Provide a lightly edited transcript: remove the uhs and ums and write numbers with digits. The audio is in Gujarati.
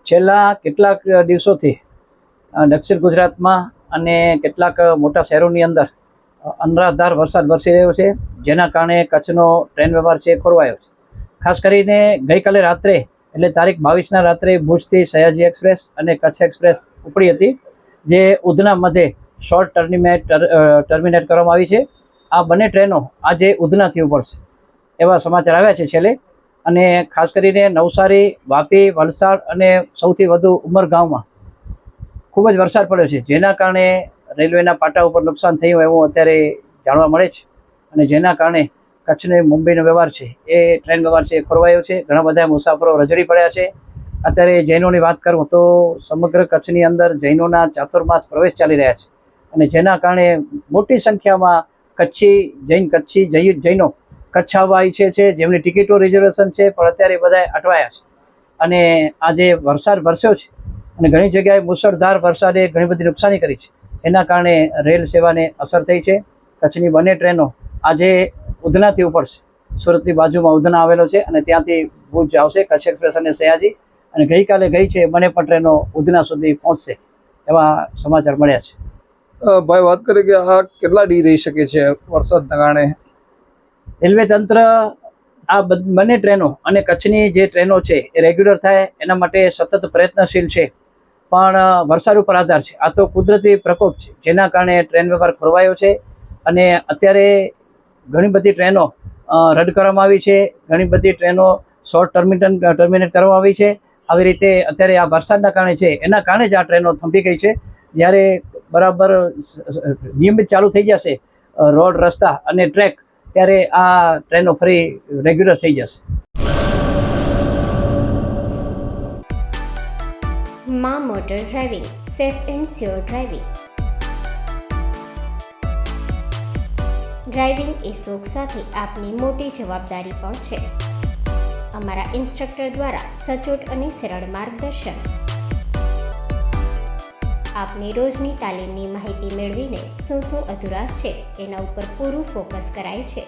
છેલ્લા કેટલાક દિવસોથી દક્ષિણ ગુજરાતમાં અને કેટલાક મોટા શહેરોની અંદર અનરાધાર વરસાદ વરસી રહ્યો છે, જેના કારણે કચ્છનો ટ્રેન વ્યવહાર છે ખોરવાયો છે. ખાસ કરીને ગઈકાલે રાત્રે એટલે તારીખ 22ના રાત્રે ભુજથી સયાજી એક્સપ્રેસ અને કચ્છ એક્સપ્રેસ ઉપડી હતી, જે ઉધના મધ્યે શોર્ટ ટર્મિનેટ કરવામાં આવી છે. આ બંને ટ્રેનો આજે ઉધનાથી ઉપડશે એવા સમાચાર આવ્યા છે છેલ્લે. અને ખાસ કરીને નવસારી, વાપી, વલસાડ અને સૌથી વધુ ઉમરગાંવમાં ખૂબ જ વરસાદ પડ્યો છે, જેના કારણે રેલવેના પાટા ઉપર નુકસાન થયું એવું અત્યારે જાણવા મળે છે. અને જેના કારણે કચ્છને મુંબઈનો વ્યવહાર છે એ ટ્રેન વ્યવહાર છે એ ખોરવાયો છે. ઘણા બધા મુસાફરો રજડી પડ્યા છે. અત્યારે જૈનોની વાત કરું તો સમગ્ર કચ્છની અંદર જૈનોના ચાતુર્માસ પ્રવેશ ચાલી રહ્યા છે, અને જેના કારણે મોટી સંખ્યામાં કચ્છી જૈનો કચ્છ આવવા ઈચ્છે છે, જેમની ટિકિટો રિઝર્વેશન છે, પણ અત્યારે બધા અટવાયા છે. અને આજે વરસાદ વરસ્યો છે અને ઘણી જગ્યાએ મુશળધાર વરસાદે ઘણી બધી નુકસાની કરી છે. એના કારણે રેલ સેવાને અસર થઈ છે. કચ્છની બંને ટ્રેનો આજે ઉધનાથી ઉપડશે. સુરતની બાજુમાં ઉધના આવેલો છે અને ત્યાંથી ભુજ આવશે કચ્છ એક્સપ્રેસ અને સયાજી. અને ગઈકાલે ગઈ છે બંને પણ ટ્રેનો ઉધના સુધી પહોંચશે એવા સમાચાર મળ્યા છે. ભાઈ, વાત કરીએ કે આ કેટલા દી રહી શકે છે વરસાદના કારણે? રેલવે તંત્ર આ બંને ટ્રેનો અને કચ્છની જે ટ્રેનો છે એ રેગ્યુલર થાય એના માટે સતત પ્રયત્નશીલ છે, પણ વરસાદ ઉપર આધાર છે. આ તો કુદરતી પ્રકોપ છે, જેના કારણે ટ્રેન વ્યવહાર ખોરવાયો છે. અને અત્યારે ઘણી બધી ટ્રેનો રદ કરવામાં આવી છે, ઘણી બધી ટ્રેનો શોર્ટ ટર્મિનેટ કરવામાં આવી છે. આવી રીતે અત્યારે આ વરસાદના કારણે છે, એના કારણે જ આ ટ્રેનો થંભી ગઈ છે. જ્યારે બરાબર નિયમિત ચાલુ થઈ જશે રોડ, રસ્તા અને ટ્રેક, ત્યારે આ ટ્રેનો ફરી રેગ્યુલર થઈ જશે. માં motor driving, safe and sure driving. Driving એ શોખ સાથે આપની મોટી જવાબદારી પણ છે. અમારા ઇન્સ્ટ્રક્ટર દ્વારા સચોટ અને સરળ માર્ગદર્શન. આપની રોજની તાલીમની માહિતી મેળવીને શું અધુરાશ છે એના ઉપર પૂરું ફોકસ કરાય છે.